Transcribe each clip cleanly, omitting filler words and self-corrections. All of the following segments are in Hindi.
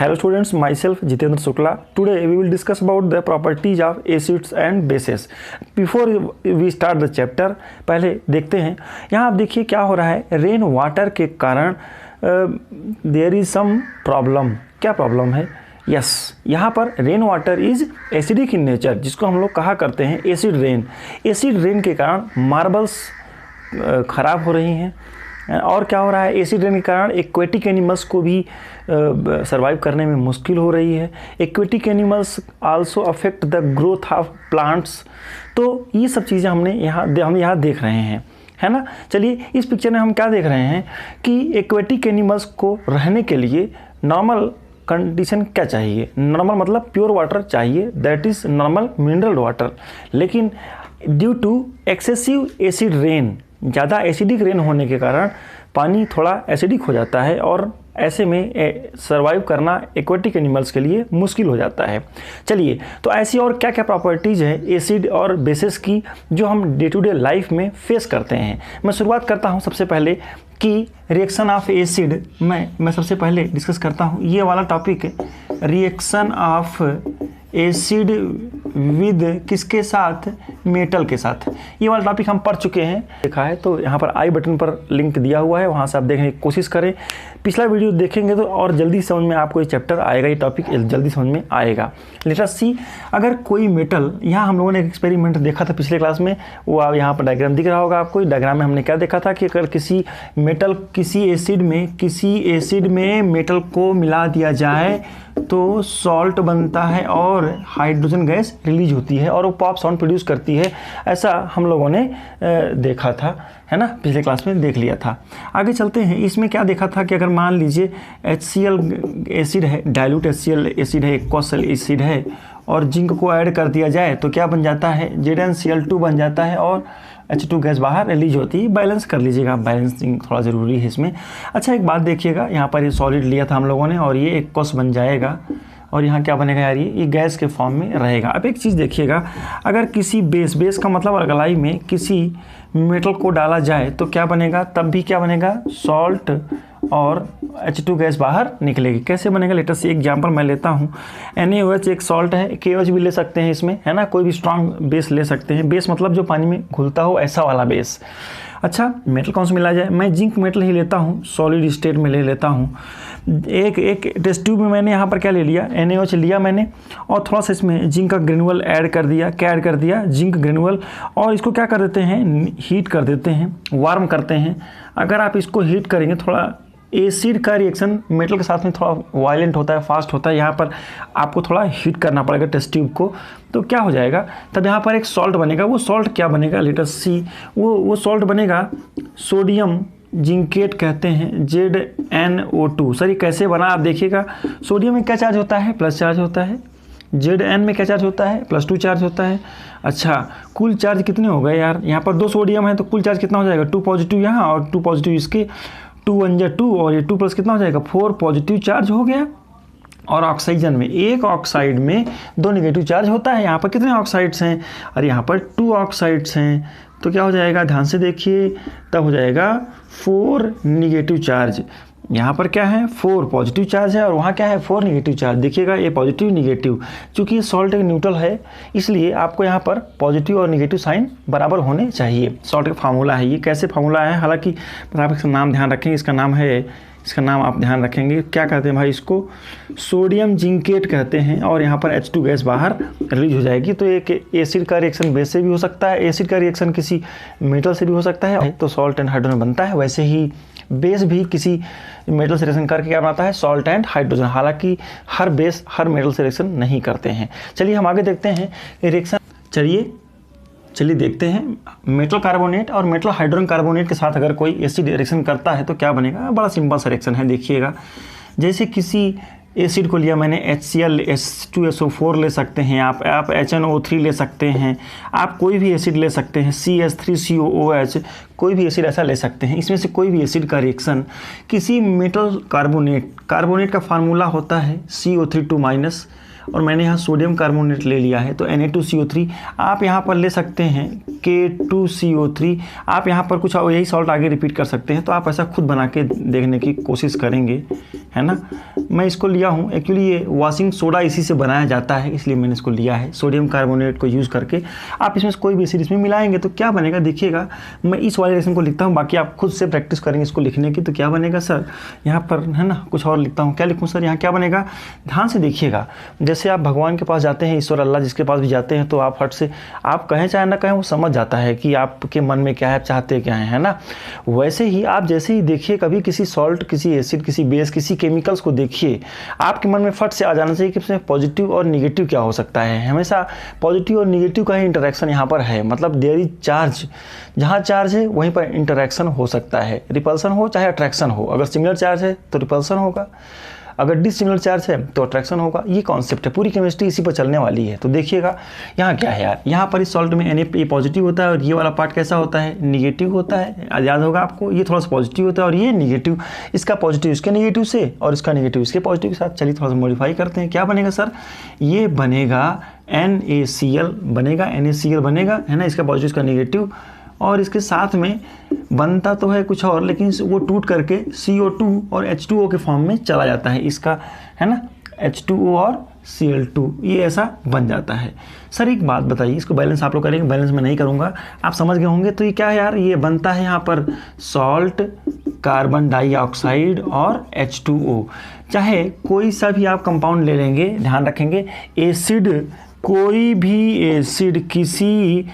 Hello students, myself Jitendra Shukla. Today we will discuss about the properties of acids and bases. Before we start the chapter, पहले देखते हैं यहाँ आप देखिए क्या हो रहा है। रेन वाटर के कारण देयर इज सम प्रॉब्लम। क्या प्रॉब्लम है? यस, यहाँ पर rain water is acidic in nature, जिसको हम लोग कहा करते हैं एसिड रेन। एसिड रेन के कारण मार्बल्स ख़राब हो रही हैं। और क्या हो रहा है, एसिड रेन के कारण एक्वेटिक एनिमल्स को भी सर्वाइव करने में मुश्किल हो रही है। Aquatic animals also affect the growth of plants. तो ये सब चीज़ें हम यहाँ देख रहे हैं, है ना। चलिए इस पिक्चर में हम क्या देख रहे हैं कि एक्वेटिक एनिमल्स को रहने के लिए नॉर्मल कंडीशन क्या चाहिए। नॉर्मल मतलब प्योर वाटर चाहिए, that is normal mineral water. लेकिन due to excessive acid rain, ज़्यादा एसिडिक रेन होने के कारण पानी थोड़ा एसिडिक हो जाता है और ऐसे में सर्वाइव करना एक्वेटिक एनिमल्स के लिए मुश्किल हो जाता है। चलिए, तो ऐसी और क्या क्या प्रॉपर्टीज़ है एसिड और बेसिस की जो हम डे टू डे लाइफ में फेस करते हैं। मैं शुरुआत करता हूं सबसे पहले कि रिएक्शन ऑफ एसिड मैं सबसे पहले डिस्कस करता हूं ये वाला topic, reaction of acid with किसके साथ, मेटल के साथ। ये वाला टॉपिक हम पढ़ चुके हैं, देखा है, तो यहाँ पर आई बटन पर लिंक दिया हुआ है, वहाँ से आप देखने की कोशिश करें। पिछला वीडियो देखेंगे तो और जल्दी समझ में आपको ये चैप्टर आएगा, ये टॉपिक जल्दी समझ में आएगा। लेट अस सी, अगर कोई मेटल, यहाँ हम लोगों ने एक एक्सपेरिमेंट देखा था पिछले क्लास में, वो आप यहाँ पर डायग्राम दिख रहा होगा आपको। डायग्राम में हमने क्या देखा था कि अगर किसी मेटल किसी एसिड में मेटल को मिला दिया जाए तो सॉल्ट बनता है और हाइड्रोजन गैस रिलीज होती है और वो पॉप साउंड प्रोड्यूस करती है। ऐसा हम लोगों ने देखा था, है ना, पिछले क्लास में देख लिया था। आगे चलते हैं, इसमें क्या देखा था कि अगर मान लीजिए HCl एसिड है, डाइल्यूट HCl एसिड है, एक्वस एसिड है और जिंक को ऐड कर दिया जाए तो क्या बन जाता है, ZnCl2 बन जाता है और H2 गैस बाहर रिलीज होती है। बैलेंस कर लीजिएगा, बैलेंसिंग थोड़ा ज़रूरी है इसमें। अच्छा, एक बात देखिएगा, यहाँ पर ये सॉलिड लिया था हम लोगों ने और ये एक्वस बन जाएगा और यहाँ क्या बनेगा यार, ये गैस के फॉर्म में रहेगा। अब एक चीज़ देखिएगा, अगर किसी बेस का मतलब अलगलाई में किसी मेटल को डाला जाए तो क्या बनेगा, तब भी क्या बनेगा, सॉल्ट और H2 गैस बाहर निकलेगी। कैसे बनेगा, लेटेस्ट से एग्जांपल मैं लेता हूँ। NaOH एक सॉल्ट है, KOH भी ले सकते हैं इसमें, है ना, कोई भी स्ट्रॉन्ग बेस ले सकते हैं। बेस मतलब जो पानी में घुलता हो, ऐसा वाला बेस। अच्छा, मेटल कौन सा मिला जाए, मैं जिंक मेटल ही लेता हूँ, सॉलिड स्टेट में ले लेता हूँ। एक टेस्ट ट्यूब में मैंने यहाँ पर क्या ले लिया, NaOH लिया मैंने और थोड़ा सा इसमें जिंक का ग्रेनुअल ऐड कर दिया। क्या ऐड कर दिया, जिंक ग्रेनुअल, और इसको क्या कर देते हैं, हीट कर देते हैं, वार्म करते हैं। अगर आप इसको हीट करेंगे, थोड़ा एसिड का रिएक्शन मेटल के साथ में थोड़ा वायलेंट होता है, फास्ट होता है, यहाँ पर आपको थोड़ा हीट करना पड़ेगा टेस्ट ट्यूब को। तो क्या हो जाएगा, तब यहाँ पर एक सॉल्ट बनेगा। वो सॉल्ट क्या बनेगा, लेट अस सी, वो सॉल्ट बनेगा सोडियम जिंकेट कहते हैं, ZnO2। सर ये कैसे बना, आप देखिएगा, सोडियम में क्या चार्ज होता है, प्लस चार्ज होता है। Zn में क्या चार्ज होता है, +2 चार्ज होता है। अच्छा, कुल चार्ज कितने हो गए यार, यहाँ पर 2 सोडियम है तो कुल चार्ज कितना हो जाएगा, 2 पॉजिटिव यहाँ और 2 पॉजिटिव इसके, 2 1 जा 2 और ये 2 प्लस कितना हो जाएगा, 4 पॉजिटिव चार्ज हो गया। और ऑक्सीजन में एक ऑक्साइड में 2 नेगेटिव चार्ज होता है। यहाँ पर कितने ऑक्साइड्स हैं, और यहाँ पर 2 ऑक्साइड्स हैं, तो क्या हो जाएगा, ध्यान से देखिए, तब हो जाएगा 4 नेगेटिव चार्ज। यहाँ पर क्या है, 4 पॉजिटिव चार्ज है और वहाँ क्या है, 4 नेगेटिव चार्ज। देखिएगा ये पॉजिटिव नेगेटिव, चूँकि ये सॉल्ट एक न्यूट्रल है इसलिए आपको यहाँ पर पॉजिटिव और नेगेटिव साइन बराबर होने चाहिए। सॉल्ट का फार्मूला है ये। कैसे फार्मूला है, हालांकि आप इसका नाम ध्यान रखेंगे, इसका नाम आप ध्यान रखेंगे, क्या कहते हैं भाई, इसको सोडियम जिंकेट कहते हैं और यहाँ पर H2 गैस बाहर रिलीज हो जाएगी। तो एक एसिड का रिएक्शन बेस से भी हो सकता है, एसिड का रिएक्शन किसी मेटल से भी हो सकता है, तो सॉल्ट एंड हाइड्रोजन बनता है। वैसे ही बेस भी किसी मेटल से रिएक्शन करके क्या बनाता है, सॉल्ट एंड हाइड्रोजन। हालांकि हर बेस हर मेटल से रिएक्शन नहीं करते हैं। चलिए हम आगे देखते हैं रिएक्शन। चलिए देखते हैं, मेटल कार्बोनेट और मेटल हाइड्रोजन कार्बोनेट के साथ अगर कोई एसिड रिएक्शन करता है तो क्या बनेगा। बड़ा सिंपल सा रिएक्शन है, देखिएगा। जैसे किसी एसिड को लिया मैंने, HCl H2SO4 ले सकते हैं आप HNO3 ले सकते हैं, आप कोई भी एसिड ले सकते हैं, CH3COOH, कोई भी एसिड ऐसा ले सकते हैं। इसमें से कोई भी एसिड का रिएक्शन किसी मेटल कार्बोनेट का फार्मूला होता है CO3 2- और मैंने यहाँ सोडियम कार्बोनेट ले लिया है, तो Na2CO3 आप यहाँ पर ले सकते हैं K2CO3। आप यहाँ पर कुछ यही सॉल्ट आगे रिपीट कर सकते हैं, तो आप ऐसा खुद बना के देखने की कोशिश करेंगे, है ना। मैं इसको लिया हूँ, एक्चुअली ये वॉशिंग सोडा इसी से बनाया जाता है, इसलिए मैंने इसको लिया है। सोडियम कार्बोनेट को यूज़ करके आप इसमें कोई भी एसिड इसमें मिलाएंगे तो क्या बनेगा देखिएगा। मैं इस वाले रिएक्शन को लिखता हूँ, बाकी आप खुद से प्रैक्टिस करेंगे इसको लिखने की। तो क्या बनेगा सर, यहाँ पर है ना कुछ और लिखता हूँ, क्या लिखूँ सर, यहाँ क्या बनेगा, ध्यान से देखिएगा। जैसे आप भगवान के पास जाते हैं, ईश्वर अल्लाह जिसके पास भी जाते हैं, तो आप हट से आप कहें चाहे ना कहें वो समझ जाता है कि आपके मन में क्या है, आप चाहते क्या है ना। वैसे ही आप जैसे ही देखिए कभी किसी सॉल्ट, किसी एसिड, किसी बेस, किसी केमिकल्स को देखिए, आपके मन में फट से आ जाना चाहिए कि इसमें पॉजिटिव और निगेटिव क्या हो सकता है। हमेशा पॉजिटिव और निगेटिव का ही इंटरेक्शन यहाँ पर है, मतलब देयर इज चार्ज, जहाँ चार्ज है वहीं पर इंटरेक्शन हो सकता है, रिपल्सन हो चाहे अट्रैक्शन हो। अगर सिंगुलर चार्ज है तो रिपल्सन होगा, अगर डिसिमिलर चार्ज है तो अट्रैक्शन होगा। ये कॉन्सेप्ट है, पूरी केमिस्ट्री इसी पर चलने वाली है। तो देखिएगा यहाँ क्या है यार, यहाँ पर इस सॉल्ट में Na पॉजिटिव होता है और ये वाला पार्ट कैसा होता है, निगेटिव होता है। याद होगा आपको, ये थोड़ा सा पॉजिटिव होता है और ये निगेटिव, इसका पॉजिटिव इसके निगेटिव से और इसका निगेटिव इसके पॉजिटिव के साथ। चलिए थोड़ा सा मॉडिफाई करते हैं, क्या बनेगा सर, ये बनेगा NaCl बनेगा, NaCl बनेगा, है ना, इसका पॉजिटिव इसका निगेटिव, और इसके साथ में बनता तो है कुछ और, लेकिन वो टूट करके CO2 और H2O के फॉर्म में चला जाता है इसका, है ना, H2O और Cl2, ये ऐसा बन जाता है। सर एक बात बताइए, इसको बैलेंस आप लोग करेंगे, बैलेंस मैं नहीं करूँगा, आप समझ गए होंगे। तो ये क्या है यार, ये बनता है यहाँ पर सॉल्ट, कार्बन डाइऑक्साइड और H2O। चाहे कोई सा भी आप कंपाउंड ले लेंगे, ध्यान रखेंगे, एसिड, कोई भी एसिड किसी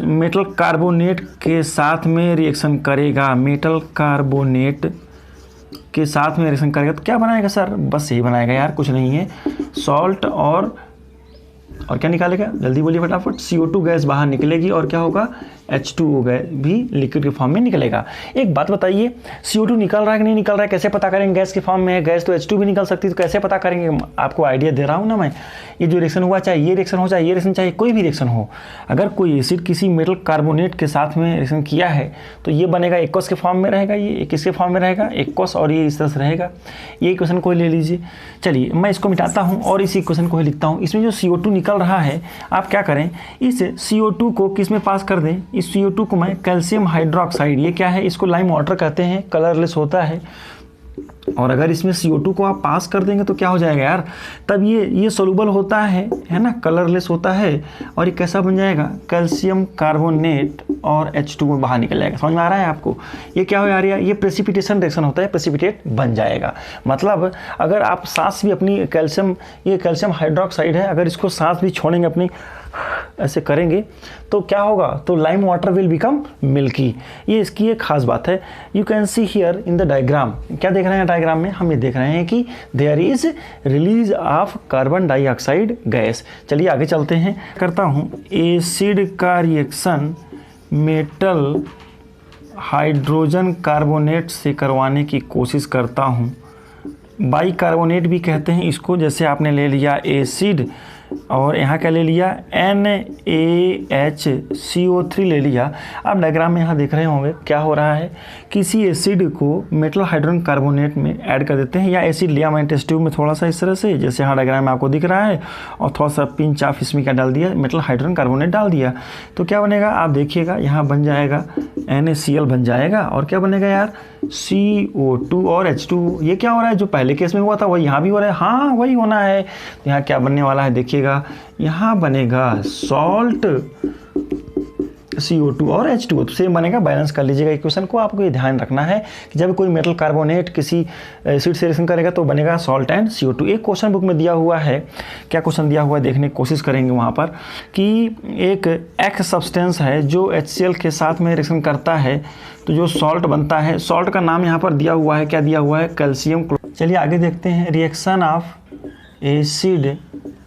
मेटल कार्बोनेट के साथ में रिएक्शन करेगा, मेटल कार्बोनेट के साथ में रिएक्शन करेगा तो क्या बनाएगा सर, बस यही बनाएगा यार, कुछ नहीं है। सॉल्ट और क्या निकालेगा, जल्दी बोलिए फटाफट, CO2 गैस बाहर निकलेगी और क्या होगा, H2O गैस भी लिक्विड के फॉर्म में निकलेगा। एक बात बताइए, CO2 निकल रहा है कि नहीं निकल रहा है, कैसे पता करेंगे, गैस के फॉर्म में है, गैस तो H2 भी निकल सकती है, तो कैसे पता करेंगे। आपको आइडिया दे रहा हूँ ना मैं, ये जो रिएक्शन हुआ, चाहे ये रिएक्शन हो, चाहे ये रिएक्शन, चाहे कोई भी रिएक्शन हो, अगर कोई एसिड किसी मेटल कार्बोनेट के साथ में रिएक्शन किया है तो ये बनेगा एक्वस के फॉर्म में रहेगा, ये किसके फॉर्म में रहेगा, एक्वस, और ये इस तरह से रहेगा। ये इक्वेशन को ले लीजिए। चलिए मैं इसको मिटाता हूँ और इस इक्वेशन को ही लिखता हूँ। इसमें जो CO2 निकल रहा है, आप क्या करें, इस CO2 को किस में पास कर दें, इस CO2 को मैं कैल्शियम हाइड्रोक्साइड, ये क्या है, इसको लाइम वाटर कहते हैं, कलरलेस होता है, और अगर इसमें CO2 को आप पास कर देंगे तो क्या हो जाएगा यार, तब ये सोलूबल होता है ना, कलरलेस होता है, और ये कैसा बन जाएगा, कैल्शियम कार्बोनेट और H2O बाहर निकल जाएगा। समझ में आ रहा है आपको, ये क्या हो यार, ये प्रेसिपिटेशन रिएक्शन होता है, प्रेसिपिटेट बन जाएगा। मतलब अगर आप सांस भी अपनी कैल्शियम, ये कैल्शियम हाइड्रोक्साइड है, अगर इसको सांस भी छोड़ेंगे अपनी, ऐसे करेंगे तो क्या होगा, तो lime water will become milky. ये इसकी एक खास बात है। You can see here in the diagram, क्या देख रहे हैं डायग्राम में, हम ये देख रहे हैं कि there is release of carbon dioxide gas. चलिए आगे चलते हैं, करता हूँ एसिड का रिएक्शन मेटल हाइड्रोजन कार्बोनेट से करवाने की कोशिश करता हूँ। बाइकार्बोनेट भी कहते हैं इसको, जैसे आपने ले लिया एसिड और यहाँ क्या ले लिया, NaHCO3 ले लिया। आप डायग्राम में यहाँ देख रहे होंगे क्या हो रहा है, किसी एसिड को मेटल हाइड्रोजन कार्बोनेट में ऐड कर देते हैं, या एसिड लिया मैंने टेस्ट ट्यूब में थोड़ा सा इस तरह से, जैसे यहाँ डायग्राम में आपको दिख रहा है, और थोड़ा सा पिंच ऑफ इसमें क्या डाल दिया, मेटल हाइड्रोजन कार्बोनेट डाल दिया, तो क्या बनेगा, आप देखिएगा यहाँ बन जाएगा NaCl बन जाएगा, और क्या बनेगा यार, CO2 और H2। ये क्या हो रहा है, जो पहले केस में हुआ था वही यहाँ भी हो रहा है, हाँ वही होना है। तो यहाँ क्या बनने वाला है देखिएगा, यहाँ बनेगा सॉल्ट, CO2 और H2O, तो सेम बनेगा। बैलेंस कर लीजिएगा इक्वेशन को। आपको ये ध्यान रखना है कि जब कोई मेटल कार्बोनेट किसी एसिड से रिएक्शन करेगा तो बनेगा सॉल्ट एंड CO2। एक क्वेश्चन बुक में दिया हुआ है, क्या क्वेश्चन दिया हुआ है देखने की कोशिश करेंगे वहाँ पर, कि एक एक्स सब्सटेंस है जो HCl के साथ में रिएक्शन करता है तो जो सॉल्ट बनता है, सॉल्ट का नाम यहाँ पर दिया हुआ है, क्या दिया हुआ है, कैल्शियम। चलिए आगे देखते हैं, reaction of acid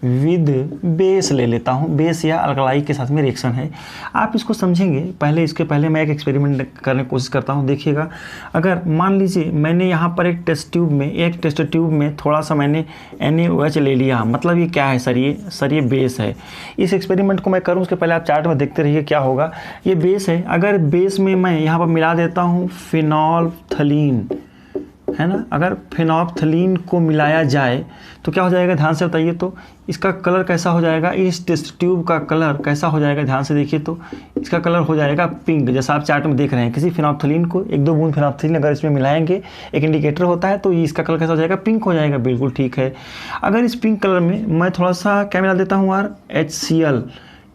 with base ले लेता हूँ, बेस या अल्कलाई के साथ में रिएक्शन है। आप इसको समझेंगे पहले, इसके पहले मैं एक एक्सपेरिमेंट करने की कोशिश करता हूँ। देखिएगा, अगर मान लीजिए मैंने यहाँ पर एक टेस्ट ट्यूब में थोड़ा सा मैंने NaOH ले लिया, मतलब ये क्या है सर, ये बेस है। इस एक्सपेरिमेंट को मैं करूँ उसके पहले आप चार्ट में देखते रहिए क्या होगा। ये बेस है, अगर बेस में मैं यहाँ पर मिला देता हूँ फिनॉल्फ्थलीन, है ना। अगर फेनोल्फथलीन को मिलाया जाए तो क्या हो जाएगा, ध्यान से बताइए। तो इसका कलर कैसा हो जाएगा, इस टेस्ट ट्यूब का कलर कैसा हो जाएगा, ध्यान से देखिए। तो इसका कलर हो जाएगा पिंक, जैसा आप चार्ट में देख रहे हैं। किसी फेनोल्फथलीन को 1-2 बूंद फेनोल्फथलीन अगर इसमें मिलाएंगे, एक इंडिकेटर होता है, तो इसका कलर कैसा हो जाएगा, पिंक हो जाएगा। बिल्कुल ठीक है। अगर इस पिंक कलर में मैं थोड़ा सा क्या मिला देता हूँ यार, HCl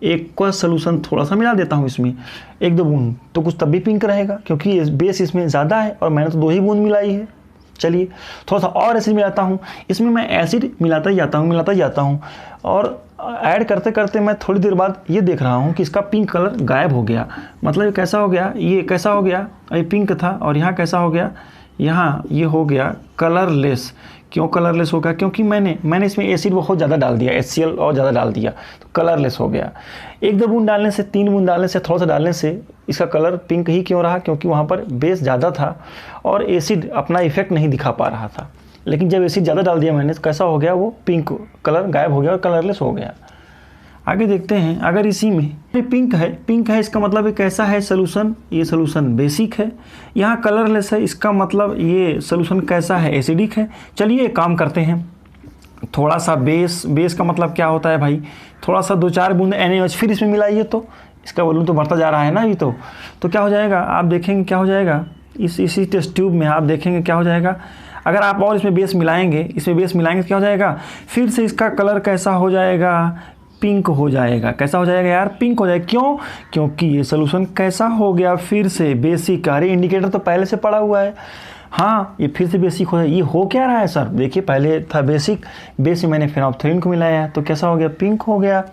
एक्वस सोल्यूशन थोड़ा सा मिला देता हूँ इसमें 1-2 बूंद, तो कुछ तब भी पिंक रहेगा, क्योंकि बेस इसमें ज़्यादा है और मैंने तो 2 ही बूंद मिलाई है। चलिए थोड़ा सा और एसिड मिलाता हूँ। इसमें मैं एसिड मिलाता ही जाता हूँ और ऐड करते करते मैं थोड़ी देर बाद ये देख रहा हूँ कि इसका पिंक कलर गायब हो गया। मतलब ये कैसा हो गया, ये कैसा हो गया, ये पिंक था और यहाँ कैसा हो गया, यहाँ ये हो गया कलरलेस। क्यों कलरलेस हो गया, क्योंकि मैंने इसमें एसिड बहुत ज़्यादा डाल दिया, HCl और ज़्यादा डाल दिया, तो कलरलेस हो गया। 1-2 बूंद डालने से, 3 बूंद डालने से, थोड़ा सा डालने से इसका कलर पिंक ही क्यों रहा, क्योंकि वहाँ पर बेस ज़्यादा था और एसिड अपना इफेक्ट नहीं दिखा पा रहा था। लेकिन जब एसिड ज़्यादा डाल दिया मैंने, तो कैसा हो गया, वो पिंक कलर गायब हो गया और कलरलेस हो गया। आगे देखते हैं, अगर इसी में पिंक है, इसका मतलब ये कैसा है सोल्यूशन, ये सोल्यूशन बेसिक है। यहाँ कलरलेस है, इसका मतलब ये सोल्यूशन कैसा है, एसिडिक है। चलिए एक काम करते हैं, थोड़ा सा बेस का मतलब क्या होता है भाई, थोड़ा सा 2-4 बूंद NaOH फिर इसमें मिलाइए, तो इसका वॉल्यूम तो बढ़ता जा रहा है ना अभी। तो क्या हो जाएगा, आप देखेंगे क्या हो जाएगा, इसी टेस्ट ट्यूब में आप देखेंगे क्या हो जाएगा। अगर आप और इसमें बेस मिलाएंगे तो क्या हो जाएगा, फिर से इसका कलर कैसा हो जाएगा, पिंक हो जाएगा। कैसा हो जाएगा यार, पिंक हो जाएगा। क्यों, क्योंकि ये सोल्यूशन कैसा हो गया, फिर से बेसिक। अरे इंडिकेटर तो पहले से पड़ा हुआ है। हाँ, ये फिर से बेसिक हो जाए। ये हो क्या रहा है सर, देखिए पहले था बेसिक, बेस में मैंने फेनोल्फथलीन को मिलाया तो कैसा हो गया, पिंक हो गया।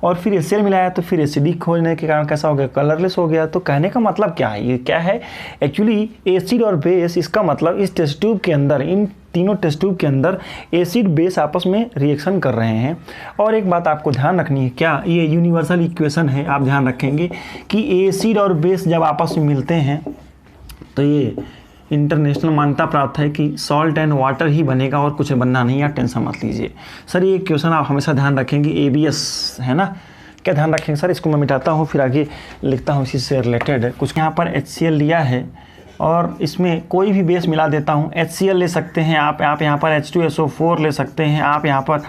और फिर HCl मिलाया तो फिर एसिडिक होने के कारण कैसा हो गया, कलरलेस हो गया। तो कहने का मतलब क्या है, ये क्या है एक्चुअली, एसिड और बेस, इसका मतलब इस टेस्ट ट्यूब के अंदर, इन तीनों टेस्ट ट्यूब के अंदर एसिड बेस आपस में रिएक्शन कर रहे हैं। और एक बात आपको ध्यान रखनी है, क्या ये यूनिवर्सल इक्वेशन है, आप ध्यान रखेंगे कि एसिड और बेस जब आपस में मिलते हैं तो ये इंटरनेशनल मान्यता प्राप्त है कि सॉल्ट एंड वाटर ही बनेगा और कुछ बनना नहीं, आप टेंशन मत लीजिए। सर ये क्वेश्चन आप हमेशा ध्यान रखेंगे, ABS है ना, क्या ध्यान रखेंगे सर, इसको मैं मिटाता हूँ फिर आगे लिखता हूँ इसी से रिलेटेड कुछ। यहाँ पर HCl लिया है और इसमें कोई भी बेस मिला देता हूँ। HCl ले सकते हैं आप यहाँ पर H2SO4 ले सकते हैं, आप यहाँ पर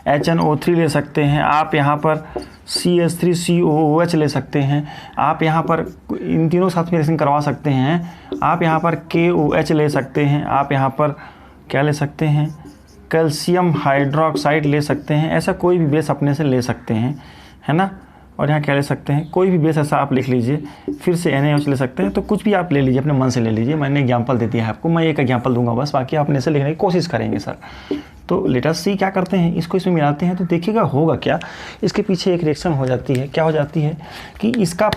HNO3 ले सकते हैं, आप यहाँ पर CH3COOH ले सकते हैं, आप यहाँ पर इन तीनों साथ में रिएक्शन करवा सकते हैं, आप यहाँ पर KOH ले सकते हैं, आप यहाँ पर क्या ले सकते हैं, कैल्शियम हाइड्रोक्साइड ले सकते हैं। ऐसा कोई भी बेस अपने से ले सकते हैं, है ना। और यहाँ क्या ले सकते हैं, कोई भी बेस ऐसा आप लिख लीजिए, फिर से NaOH ले सकते हैं। तो कुछ भी आप ले लीजिए, अपने मन से ले लीजिए। मैंने एग्जांपल दे दिया है आपको, मैं एक एग्जांपल दूंगा बस, बाकी आप अपने से लिखने की कोशिश करेंगे सर। तो लेट अस सी क्या करते हैं, इसको इसमें मिलाते हैं तो देखिएगा होगा क्या। इसके पीछे एक रिएक्शन हो जाती है, क्या हो जाती है कि इसका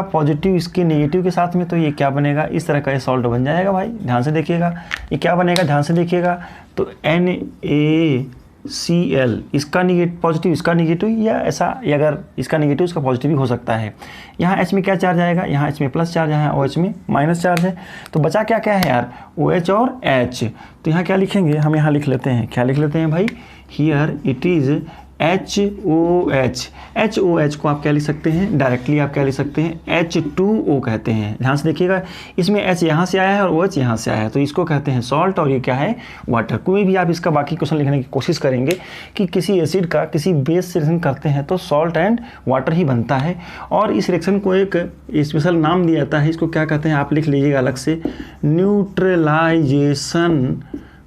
पॉजिटिव इसके नेगेटिव के साथ में, तो ये क्या बनेगा, इस तरह का ये सॉल्ट बन जाएगा भाई। ध्यान से देखिएगा, ये क्या बनेगा, ध्यान से देखिएगा। तो NaCl, इसका पॉजिटिव इसका नेगेटिव, या ऐसा, अगर इसका नेगेटिव इसका पॉजिटिव भी हो सकता है। यहाँ H में क्या चार्ज आएगा, यहाँ H में प्लस चार्ज है, यहाँ OH में माइनस चार्ज है। तो बचा क्या क्या है यार, OH और H। तो यहाँ क्या लिखेंगे, हम यहाँ लिख लेते हैं, क्या लिख लेते हैं भाई, हियर इट इज़ HOH को आप क्या लिख सकते हैं, डायरेक्टली आप क्या लिख सकते हैं, H2O कहते हैं। ध्यान से देखिएगा, इसमें H यहाँ से आया है और OH यहाँ से आया है, तो इसको कहते हैं सॉल्ट और ये क्या है, वाटर। कोई भी आप इसका बाकी क्वेश्चन लिखने की कोशिश करेंगे कि किसी एसिड का किसी बेस से रिएक्शन करते हैं तो सॉल्ट एंड वाटर ही बनता है। और इस रिएक्शन को एक स्पेशल नाम दिया जाता है, इसको क्या कहते हैं, आप लिख लीजिएगा अलग से, न्यूट्रलाइजेशन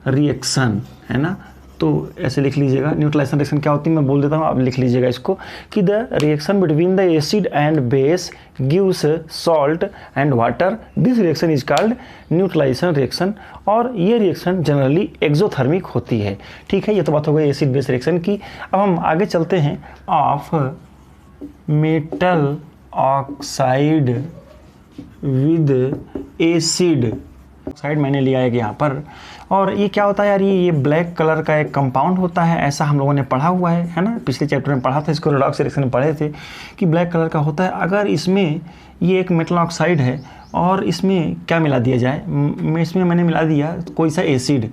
रिएक्शन, है ना। तो ऐसे लिख लीजिएगा, न्यूट्रलाइजेशन रिएक्शन क्या होती है, मैं बोल देता हूँ, आप लिख लीजिएगा इसको कि the reaction between the acid and base gives salt and water, this reaction is called neutralisation reaction. और ये रिएक्शन जनरली एक्सोथर्मिक होती है। ठीक है, ये तो बात हो गई एसिड बेस रिएक्शन की। अब हम आगे चलते हैं, of metal oxide with acid oxide मैंने लिया है यहाँ पर। और ये क्या होता है यार, ये ब्लैक कलर का एक कंपाउंड होता है, ऐसा हम लोगों ने पढ़ा हुआ है ना, पिछले चैप्टर में पढ़ा था, इसको रेडॉक्स रिएक्शन में पढ़े थे कि ब्लैक कलर का होता है। अगर इसमें ये एक मेटल ऑक्साइड है और इसमें क्या मिला दिया जाए, इसमें मैंने मिला दिया कोई सा एसिड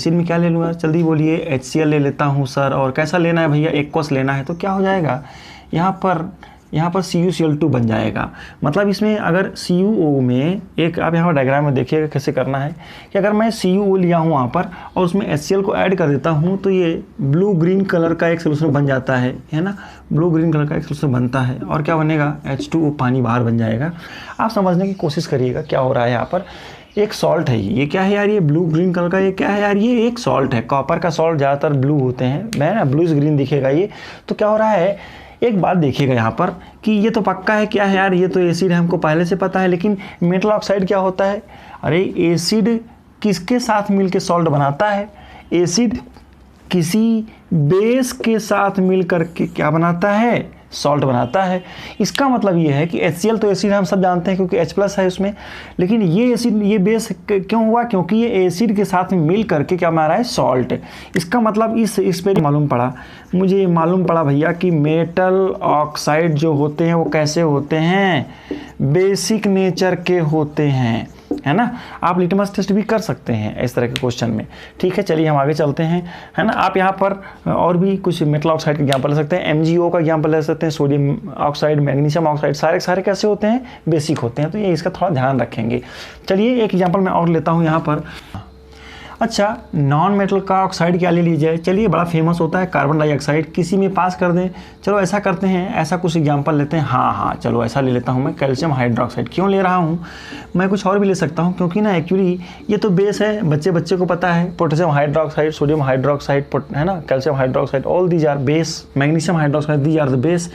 में क्या ले लूँगा, जल्दी बोलिए, HCl ले लेता हूँ सर। और कैसा लेना है भैया, एक्वस लेना है। तो क्या हो जाएगा, यहाँ पर यहाँ पर CuCl2 बन जाएगा। मतलब इसमें अगर CuO में एक, आप यहाँ पर डायग्राम में देखिएगा कैसे करना है कि अगर मैं CuO लिया हूँ वहाँ पर और उसमें HCl को ऐड कर देता हूँ तो ये ब्लू ग्रीन कलर का एक सोल्यूशन बन जाता है ना, ब्लू ग्रीन कलर का एक सोल्यूशन बनता है और क्या बनेगा, H2O, पानी बाहर बन जाएगा। आप समझने की कोशिश करिएगा क्या हो रहा है यहाँ पर। एक सॉल्ट है, ये क्या है यार, ये ब्लू ग्रीन कलर का ये क्या है यार, ये एक सॉल्ट है। कॉपर का सॉल्ट ज़्यादातर ब्लू होते हैं, मैं ना ब्लूज ग्रीन दिखेगा ये। तो क्या हो रहा है, एक बात देखिएगा यहाँ पर कि ये तो पक्का है क्या है यार, ये तो एसिड है, हमको पहले से पता है। लेकिन मेटल ऑक्साइड क्या होता है, अरे एसिड किसके साथ मिलकर सॉल्ट बनाता है, एसिड किसी बेस के साथ मिल करके क्या बनाता है, सॉल्ट बनाता है। इसका मतलब ये है कि HCl तो एसिड हम सब जानते हैं क्योंकि H+ है उसमें, लेकिन ये एसिड, ये बेस क्यों हुआ, क्योंकि ये एसिड के साथ मिल करके क्या बना रहा है, सॉल्ट। इसका मतलब इस पे मालूम पड़ा, मुझे मालूम पड़ा भैया कि मेटल ऑक्साइड जो होते हैं वो कैसे होते हैं, बेसिक नेचर के होते हैं, है ना। आप लिटमस टेस्ट भी कर सकते हैं इस तरह के क्वेश्चन में। ठीक है, चलिए हम आगे चलते हैं, है ना। आप यहाँ पर और भी कुछ मेटल ऑक्साइड का एग्जाम्पल ले सकते हैं, MgO का एग्जाम्पल ले सकते हैं, सोडियम ऑक्साइड, मैग्नीशियम ऑक्साइड, सारे कैसे होते हैं, बेसिक होते हैं। तो ये इसका थोड़ा ध्यान रखेंगे। चलिए एक एग्जाम्पल मैं और लेता हूँ यहाँ पर। अच्छा, नॉन मेटल का ऑक्साइड क्या ले लीजिए, चलिए बड़ा फेमस होता है कार्बन डाइऑक्साइड, किसी में पास कर दें। चलो ऐसा करते हैं, ऐसा कुछ एग्जांपल लेते हैं। हाँ, चलो ऐसा ले लेता हूँ मैं, कैल्शियम हाइड्रोक्साइड। क्यों ले रहा हूँ, मैं कुछ और भी ले सकता हूँ क्योंकि ना एक्चुअली ये तो बेस है, बच्चे को पता है, पोटेशियम हाइड्रोक्साइड, सोडियम हाइड्रोक्साइड, है ना, calcium hydroxide, all these are base, magnesium hydroxide, these are the base.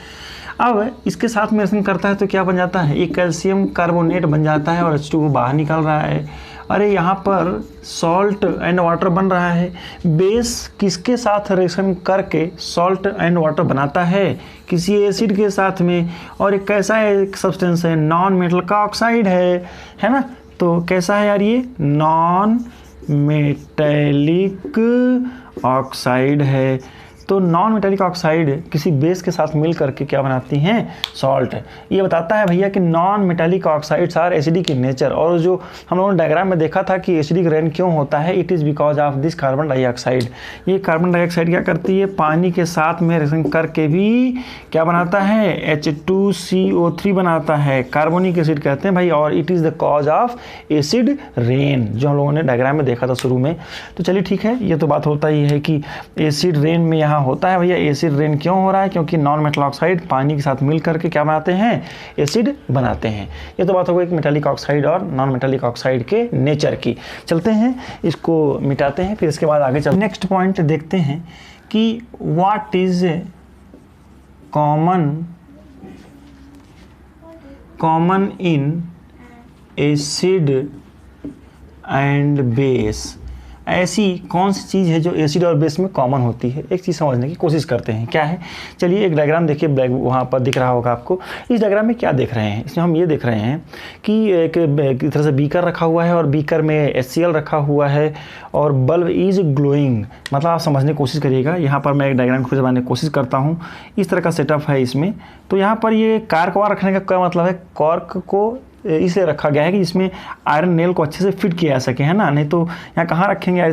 अब इसके साथ में रिएक्शन करता है तो क्या बन जाता है, एक कैल्शियम कार्बोनेट बन जाता है और H2O बाहर निकल रहा है। अरे यहाँ पर सॉल्ट एंड वाटर बन रहा है। बेस किसके साथ रिएक्शन करके सॉल्ट एंड वाटर बनाता है, किसी एसिड के साथ में। और एक कैसा एक सब्सटेंस है, नॉन मेटल का ऑक्साइड है ना। तो कैसा है यार, ये नॉन मेटेलिक ऑक्साइड है। तो नॉन मेटेलिक ऑक्साइड किसी बेस के साथ मिल करके क्या बनाती हैं, सॉल्ट। ये बताता है भैया कि non metallic oxides are acidic in nature. और जो हम लोगों ने डायग्राम में देखा था कि एसिडिक रेन क्यों होता है, it is because of this carbon dioxide. ये कार्बन डाइऑक्साइड क्या करती है, पानी के साथ में रिएक्शन करके भी क्या बनाता है, H2CO3 बनाता है, कार्बोनिक एसिड कहते हैं भाई। और it is the cause of acid rain, जो हम लोगों ने डायग्राम में देखा था शुरू में। तो चलिए ठीक है, ये तो बात होता ही है कि एसिड रेन में यहाँ होता है भैया। एसिड रेन क्यों हो रहा है, क्योंकि नॉन मेटल ऑक्साइड पानी के साथ मिल करके क्या बनाते हैं, एसिड बनाते हैं। ये तो बात हो गई एक मेटालिक ऑक्साइड और नॉन मेटालिक ऑक्साइड के नेचर की। चलते हैं, इसको मिटाते हैं, फिर इसके बाद आगे चलते हैं। नेक्स्ट पॉइंट देखते हैं कि what is common in acid and base. ऐसी कौन सी चीज़ है जो एसिड और बेस में कॉमन होती है, एक चीज़ समझने की कोशिश करते हैं, क्या है। चलिए एक डायग्राम देखिए, ब्लैक वहाँ पर दिख रहा होगा आपको। इस डायग्राम में क्या देख रहे हैं, इसमें हम ये देख रहे हैं कि एक तरह से बीकर रखा हुआ है और बीकर में HCl रखा हुआ है और बल्ब इज ग्लोइंग। मतलब आप समझने की कोशिश करिएगा, यहाँ पर मैं एक डायग्राम खुद बनाने की कोशिश करता हूँ। इस तरह का सेटअप है इसमें। तो यहाँ पर ये कॉर्क वहाँ रखने का क्या मतलब है, कॉर्क को इसलिए रखा गया है कि इसमें आयरन नेल को अच्छे से फिट किया जा सके, है ना। नहीं तो यहाँ कहाँ रखेंगे यार,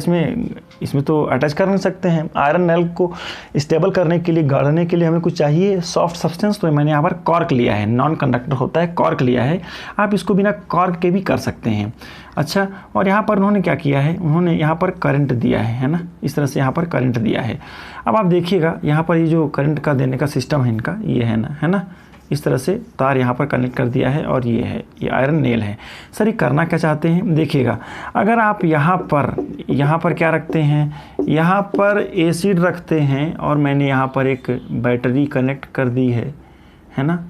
इसमें तो अटैच कर नहीं सकते हैं। आयरन नेल को स्टेबल करने के लिए, गाड़ने के लिए हमें कुछ चाहिए सॉफ्ट सब्सटेंस। तो मैंने यहाँ पर कॉर्क लिया है, नॉन कंडक्टर होता है, कॉर्क लिया है। आप इसको बिना कॉर्क के भी कर सकते हैं। अच्छा, और यहाँ पर उन्होंने क्या किया है, उन्होंने यहाँ पर करंट दिया है ना, इस तरह से यहाँ पर करंट दिया है। अब आप देखिएगा यहाँ पर ये जो करंट का देने का सिस्टम है इनका, ये है ना, इस तरह से तार यहाँ पर कनेक्ट कर दिया है और ये है, ये आयरन नेल है। सर ये करना क्या चाहते हैं, देखिएगा अगर आप यहाँ पर क्या रखते हैं, यहाँ पर एसिड रखते हैं और मैंने यहाँ पर एक बैटरी कनेक्ट कर दी है ना।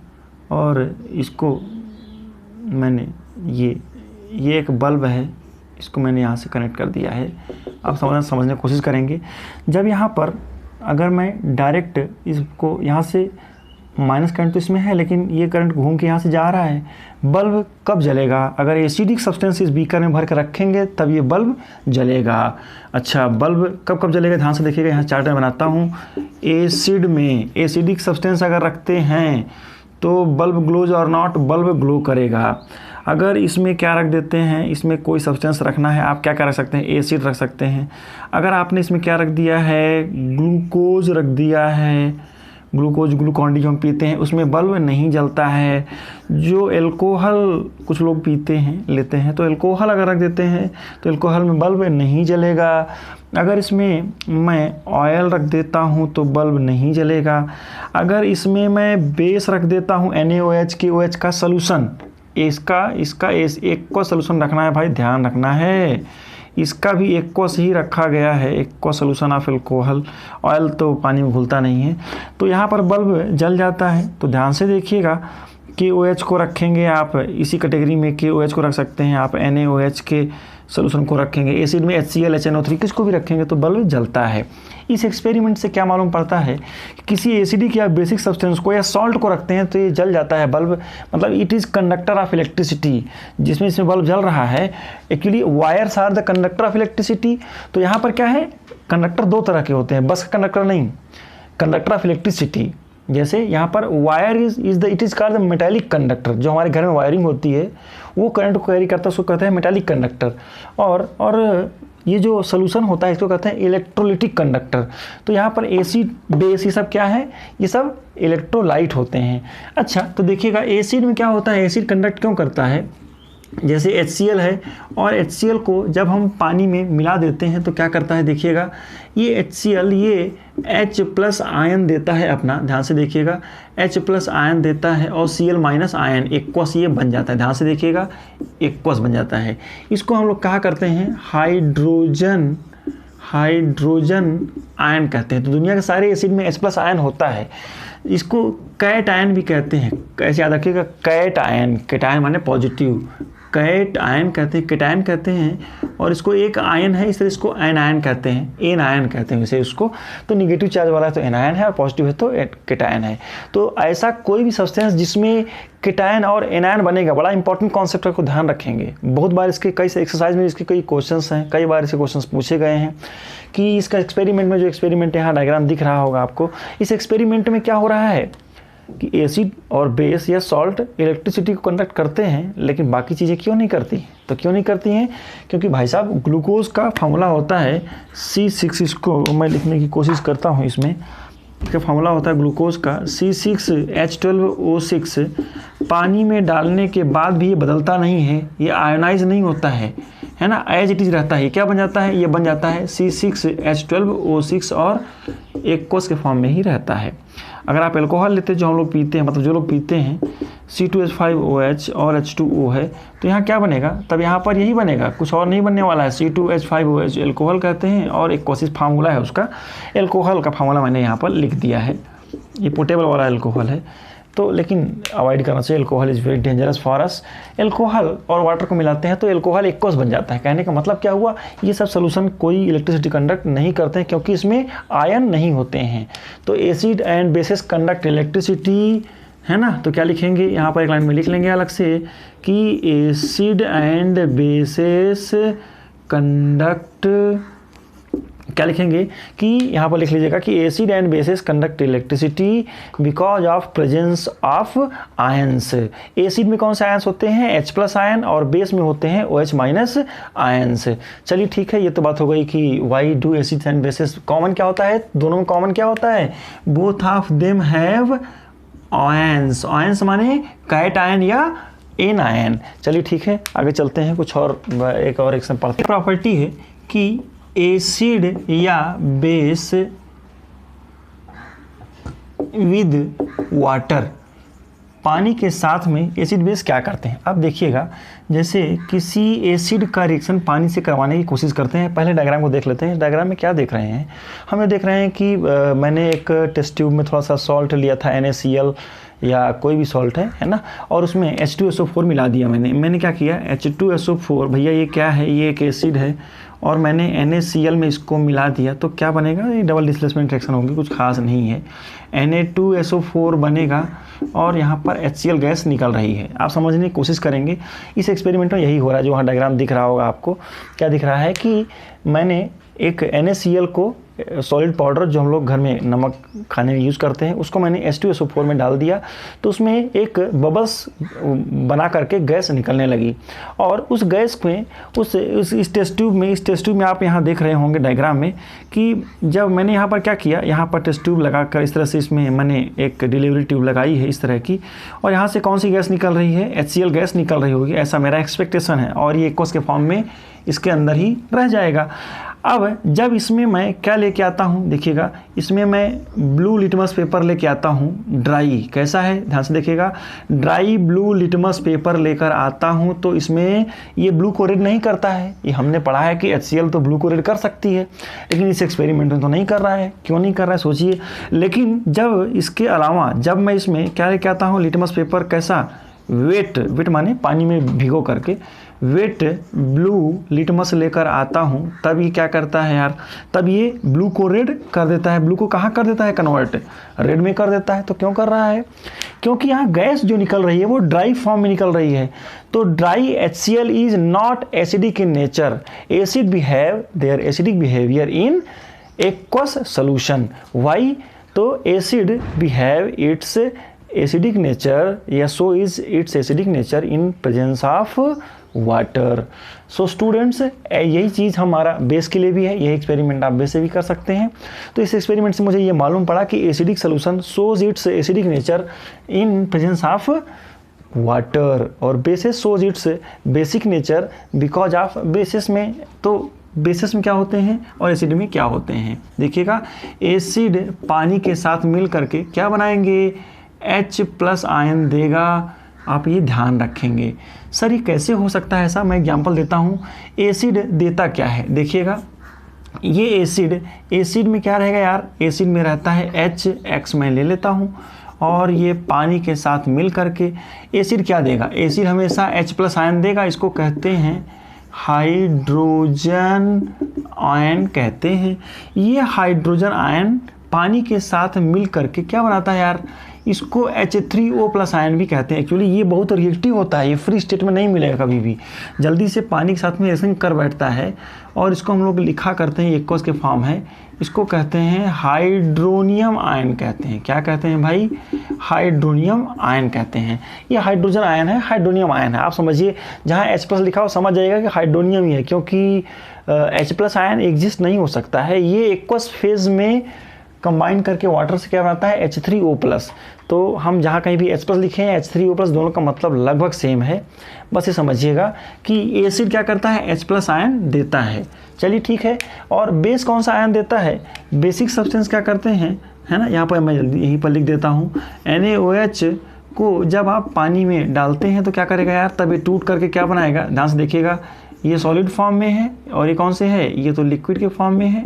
और इसको मैंने ये एक बल्ब है, इसको मैंने यहाँ से कनेक्ट कर दिया है। आप समझने की कोशिश करेंगे। जब यहाँ पर अगर मैं डायरेक्ट इसको यहाँ से, माइनस करंट तो इसमें है लेकिन ये करंट घूम के यहाँ से जा रहा है, बल्ब कब जलेगा, अगर एसिडिक सब्सटेंस इस बीकर में भर कर रखेंगे तब ये बल्ब जलेगा। अच्छा, बल्ब कब जलेगा, ध्यान से देखिएगा, यहाँ चार्ट में बनाता हूँ। एसिड में एसिडिक सब्सटेंस अगर रखते हैं तो बल्ब ग्लोज और नॉट, बल्ब ग्लो करेगा। अगर इसमें क्या रख देते हैं, इसमें कोई सब्सटेंस रखना है, आप क्या रख सकते हैं, एसिड रख सकते हैं। अगर आपने इसमें क्या रख दिया है, ग्लूकोज रख दिया है, ग्लूकोज ग्लूकॉन डी जो हम पीते हैं उसमें बल्ब नहीं जलता है। जो एल्कोहल कुछ लोग पीते हैं लेते हैं, तो एल्कोहल अगर रख देते हैं तो एल्कोहल में बल्ब नहीं जलेगा। अगर इसमें मैं ऑयल रख देता हूँ तो बल्ब नहीं जलेगा। अगर इसमें मैं बेस रख देता हूँ NaOH के OH का सॉल्यूशन, इसका एक को सॉल्यूशन रखना है भाई, ध्यान रखना है, इसका भी एक को ही रखा गया है, एक को सॉल्यूशन ऑफ एल्कोहल। ऑयल तो पानी में घुलता नहीं है, तो यहाँ पर बल्ब जल जाता है। तो ध्यान से देखिएगा, KOH को रखेंगे आप इसी कैटेगरी में, KOH को रख सकते हैं आप, NaOH के सॉल्यूशन को रखेंगे, एसिड में HCl HNO3 किसको भी रखेंगे तो बल्ब जलता है। इस एक्सपेरिमेंट से क्या मालूम पड़ता है कि किसी एसिडिक या बेसिक सब्सटेंस को या सॉल्ट को रखते हैं तो ये जल जाता है बल्ब, मतलब it is conductor of electricity. जिसमें इसमें बल्ब जल रहा है, actually wires are the conductor of electricity. तो यहाँ पर क्या है, कंडक्टर दो तरह के होते हैं, बस कंडक्टर नहीं, कंडक्टर ऑफ इलेक्ट्रिसिटी। जैसे यहाँ पर wire it is called the metallic conductor. जो हमारे घर में वायरिंग होती है वो करंट को कैरी करता है, उसको कहते हैं मेटालिक कंडक्टर। और ये जो सोल्यूशन होता है इसको कहते हैं इलेक्ट्रोलिटिक कंडक्टर। तो यहाँ पर एसिड बेस ये सब क्या है, ये सब इलेक्ट्रोलाइट होते हैं। अच्छा, तो देखिएगा एसिड में क्या होता है, एसिड कंडक्ट क्यों करता है। जैसे HCl है, और HCl को जब हम पानी में मिला देते हैं तो क्या करता है, देखिएगा ये HCl ये H+ आयन देता है अपना, ध्यान से देखिएगा, H+ आयन देता है और Cl- आयन एक्वस ये बन जाता है। ध्यान से देखिएगा, एक्वस बन जाता है। इसको हम लोग कहा करते हैं हाइड्रोजन आयन कहते हैं। तो दुनिया के सारे एसिड में H+ आयन होता है। इसको कैट आयन भी कहते हैं, कैसे याद रखिएगा, कैट आयन माने पॉजिटिव, कैट आयन कहते हैं, केटायन कहते हैं। और इसको एक आयन है इसलिए इसको एनायन कहते हैं, एन आयन कहते हैं वैसे उसको। तो निगेटिव चार्ज वाला है तो एनायन है और पॉजिटिव है तो केटायन है। तो ऐसा कोई भी सब्सटेंस जिसमें केटायन और एनायन बनेगा, बड़ा इंपॉर्टेंट कॉन्सेप्ट को ध्यान रखेंगे। बहुत बार इसके कई एक्सरसाइज में इसके कई क्वेश्चंस हैं, कई बार इसके क्वेश्चंस पूछे गए हैं कि इसका एक्सपेरिमेंट में, जो एक्सपेरिमेंट यहाँ डायग्राम दिख रहा होगा आपको, इस एक्सपेरिमेंट में क्या हो रहा है कि एसिड और बेस या सॉल्ट इलेक्ट्रिसिटी को कंडक्ट करते हैं, लेकिन बाकी चीज़ें क्यों नहीं करती। तो क्यों नहीं करती हैं, क्योंकि भाई साहब ग्लूकोज का फार्मूला होता है C6, इसको मैं लिखने की कोशिश करता हूँ। इसमें इसका फार्मूला होता है ग्लूकोज का C6H12O6। पानी में डालने के बाद भी ये बदलता नहीं है, ये आयोनाइज नहीं होता है ना, एज इट इज रहता है। क्या बन जाता है, ये बन जाता है C6H12O6 और एक्वस के फॉर्म में ही रहता है। अगर आप एल्कोहल लेते हैं, जो हम लोग पीते हैं, मतलब जो लोग पीते हैं, C2H5OH और H2O है, तो यहाँ क्या बनेगा, तब यहाँ पर यही बनेगा, कुछ और नहीं बनने वाला है। C2H5OH एल्कोहल कहते हैं और एक्वसिस फार्मूला है उसका। एल्कोहल का फार्मूला मैंने यहाँ पर लिख दिया है, ये पोर्टेबल वाला एल्कोहल है। तो लेकिन अवॉइड करना चाहिए, alcohol is very dangerous for us. Alcohol और वाटर को मिलाते हैं तो एल्कोहल एक्वस बन जाता है। कहने का मतलब क्या हुआ, ये सब सोल्यूशन कोई इलेक्ट्रिसिटी कंडक्ट नहीं करते हैं क्योंकि इसमें आयन नहीं होते हैं। तो acid and bases conduct electricity, है ना। तो क्या लिखेंगे यहाँ पर, एक लाइन में लिख लेंगे अलग से कि एसिड एंड बेसिस कंडक्ट, क्या लिखेंगे कि यहाँ पर लिख लीजिएगा कि acid and bases conduct electricity because of presence of ions. Acid में कौन से आयंस होते हैं, H+ आयन, और बेस में होते हैं OH- आयंस। चलिए ठीक है, ये तो बात हो गई कि why do acid and bases, common क्या होता है, दोनों में कॉमन क्या होता है, both of them have ions. Ions माने कैट आयन या एन आयन। चलिए ठीक है, आगे चलते हैं, कुछ और एक पढ़ते। प्रॉपर्टी है कि एसिड या बेस विद वाटर, पानी के साथ में एसिड बेस क्या करते हैं। अब देखिएगा, जैसे किसी एसिड का रिएक्शन पानी से करवाने की कोशिश करते हैं। पहले डायग्राम को देख लेते हैं। डायग्राम में क्या देख रहे हैं, हमें देख रहे हैं कि मैंने एक टेस्ट ट्यूब में थोड़ा सा सॉल्ट लिया था, NaCl या कोई भी सॉल्ट है ना, और उसमें H2SO4 मिला दिया। मैंने क्या किया, H2SO4, भैया ये क्या है, ये एक एसिड है, और मैंने NaCl में इसको मिला दिया। तो क्या बनेगा, ये डबल डिस्प्लेसमेंट रिएक्शन होगी, कुछ खास नहीं है। Na2SO4 बनेगा और यहाँ पर HCl गैस निकल रही है। आप समझने की कोशिश करेंगे, इस एक्सपेरिमेंट में यही हो रहा है। जो वहाँ डायग्राम दिख रहा होगा आपको, क्या दिख रहा है कि मैंने एक NaCl को सॉलिड पाउडर जो हम लोग घर में नमक खाने में यूज़ करते हैं उसको मैंने H2SO4 में डाल दिया, तो उसमें एक बबल्स बना करके गैस निकलने लगी। और उस गैस में इस टेस्ट ट्यूब में आप यहाँ देख रहे होंगे डायग्राम में कि जब मैंने यहाँ पर क्या किया, यहाँ पर टेस्ट ट्यूब लगा कर इस तरह से इसमें मैंने एक डिलीवरी ट्यूब लगाई है इस तरह की, और यहाँ से कौन सी गैस निकल रही है, HCl गैस निकल रही होगी, ऐसा मेरा एक्सपेक्टेशन है, और ये एक्वस के फॉर्म में इसके अंदर ही रह जाएगा। अब जब इसमें मैं क्या लेके आता हूँ, देखिएगा इसमें मैं ब्लू लिटमस पेपर लेके आता हूँ, ड्राई, कैसा है ध्यान से देखिएगा, ड्राई ब्लू लिटमस पेपर लेकर आता हूँ, तो इसमें ये ब्लू कोरेड नहीं करता है। ये हमने पढ़ा है कि HCl तो ब्लू कोरेड कर सकती है, लेकिन इस एक्सपेरिमेंट में तो नहीं कर रहा है। क्यों नहीं कर रहा है सोचिए। लेकिन जब इसके अलावा जब मैं इसमें क्या लेके आता हूँ, लिटमस पेपर कैसा, वेट माने पानी में भिगो करके वेट ब्लू लिटमस लेकर आता हूँ, तब ये क्या करता है यार, तब ये ब्लू को रेड कर देता है। ब्लू को कहाँ कर देता है, कन्वर्ट रेड में कर देता है। तो क्यों कर रहा है, क्योंकि यहाँ गैस जो निकल रही है वो ड्राई फॉर्म में निकल रही है। तो dry HCl is not acidic in nature, acid behave their acidic behaviour in aqueous solution. Why, तो acid behave its acidic nature या so is its acidic nature in presence of water. So students, यही चीज़ हमारा बेस के लिए भी है, यही एक्सपेरिमेंट आप बेस से भी कर सकते हैं। तो इस एक्सपेरिमेंट से मुझे ये मालूम पड़ा कि acidic solution shows its acidic nature in presence of water, और bases shows its basic nature because of bases में। तो बेसिस में क्या होते हैं और एसिड में क्या होते हैं, देखिएगा एसिड पानी के साथ मिल करके क्या बनाएंगे, H+ आयन देगा। आप ये ध्यान रखेंगे। सर ये कैसे हो सकता है ऐसा, मैं एग्जांपल देता हूँ। एसिड देता क्या है, देखिएगा ये एसिड में क्या रहेगा यार, एसिड में रहता है H, मैं ले लेता हूँ, और ये पानी के साथ मिल करके एसिड क्या देगा, एसिड हमेशा H+ आयन देगा। इसको कहते हैं हाइड्रोजन आयन कहते हैं। ये हाइड्रोजन आयन पानी के साथ मिल करके क्या बनाता है यार, इसको H3O+ आयन भी कहते हैं। एक्चुअली ये बहुत रिएक्टिव होता है, ये फ्री स्टेट में नहीं मिलेगा कभी भी, जल्दी से पानी के साथ में रिएक्शन कर बैठता है, और इसको हम लोग लिखा करते हैं, एक्वस के फॉर्म है, इसको कहते हैं हाइड्रोनियम आयन कहते हैं। क्या कहते हैं भाई, हाइड्रोनियम आयन कहते हैं। ये हाइड्रोजन आयन है, हाइड्रोनियम आयन है। आप समझिए, जहाँ H+ लिखा हो समझ जाएगा कि हाइड्रोनियम ही है, क्योंकि H+ आयन एग्जिस्ट नहीं हो सकता है। ये एक्वस फेज में कंबाइन करके वाटर से क्या बनाता है, H3O+। तो हम जहाँ कहीं भी H+ लिखे हैं, H3O+, दोनों का मतलब लगभग सेम है। बस ये समझिएगा कि एसिड क्या करता है, H+ आयन देता है। चलिए ठीक है। और बेस कौन सा आयन देता है, बेसिक सब्सटेंस क्या करते हैं, है ना, यहाँ पर मैं जल्दी यहीं पर लिख देता हूँ। NaOH को जब आप पानी में डालते हैं तो क्या करेगा यार, तब ये टूट करके क्या बनाएगा, ध्यान से देखिएगा, ये सॉलिड फॉर्म में है, और ये कौन से है, ये तो लिक्विड के फॉर्म में है,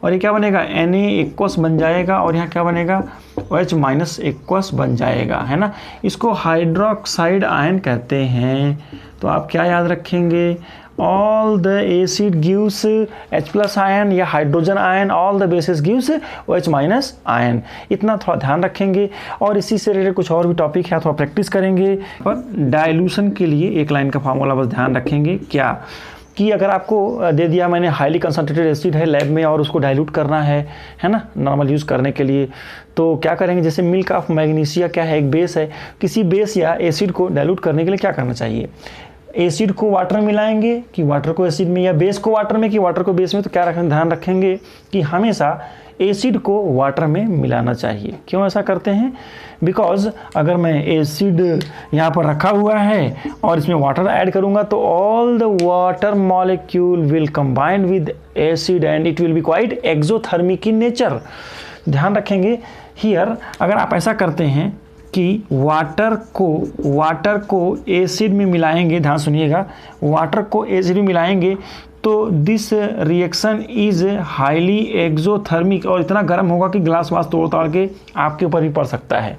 और ये क्या बनेगा, Na बन जाएगा, और यहाँ क्या बनेगा, OH- बन जाएगा, है ना। इसको हाइड्रोक्साइड आयन कहते हैं। तो आप क्या याद रखेंगे, all the acid gives H+ ion या hydrogen ion, all the bases gives OH- ion. इतना थोड़ा ध्यान रखेंगे। और इसी से रिलेटेड कुछ और भी टॉपिक है, थोड़ा प्रैक्टिस करेंगे। पर डाइल्यूशन के लिए एक लाइन का फार्मूला बस ध्यान रखेंगे, क्या कि अगर आपको दे दिया मैंने हाईली कंसनट्रेटेड एसिड है लैब में और उसको डाइल्यूट करना है ना, नॉर्मल यूज़ करने के लिए, तो क्या करेंगे, जैसे मिल्क ऑफ मैग्नीशिया क्या है, एक बेस है, किसी बेस या एसिड को डाइल्यूट करने के लिए क्या करना चाहिए, एसिड को वाटर में मिलाएंगे कि वाटर को एसिड में, या बेस को वाटर में कि वाटर को बेस में। तो क्या ध्यान रखेंगे कि हमेशा एसिड को वाटर में मिलाना चाहिए। क्यों ऐसा करते हैं, बिकॉज अगर मैं एसिड यहाँ पर रखा हुआ है और इसमें वाटर ऐड करूँगा तो all the water molecule will combine with acid and it will be quite exothermic in nature. ध्यान रखेंगे हियर, अगर आप ऐसा करते हैं कि वाटर को एसिड में मिलाएंगे, ध्यान सुनिएगा, वाटर को एसिड में मिलाएंगे तो this reaction is highly exothermic, और इतना गर्म होगा कि ग्लास वास तोड़ के आपके ऊपर भी पड़ सकता है।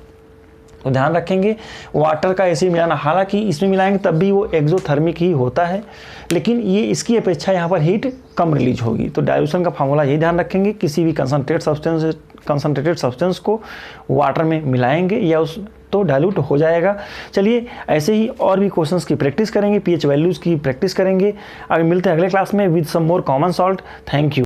तो ध्यान रखेंगे वाटर का एसिड मिलाना, हालांकि इसमें मिलाएंगे तब भी वो एक्सोथर्मिक ही होता है, लेकिन ये इसकी अपेक्षा यहाँ पर हीट कम रिलीज होगी। तो डाइल्यूशन का फार्मूला ये ध्यान रखेंगे, किसी भी कंसनट्रेटेड सब्सटेंस को वाटर में मिलाएंगे या उस तो डाइल्यूट हो जाएगा। चलिए ऐसे ही और भी क्वेश्चंस की प्रैक्टिस करेंगे, पीएच वैल्यूज़ की प्रैक्टिस करेंगे। अभी मिलते हैं अगले क्लास में with some more common salt. Thank you.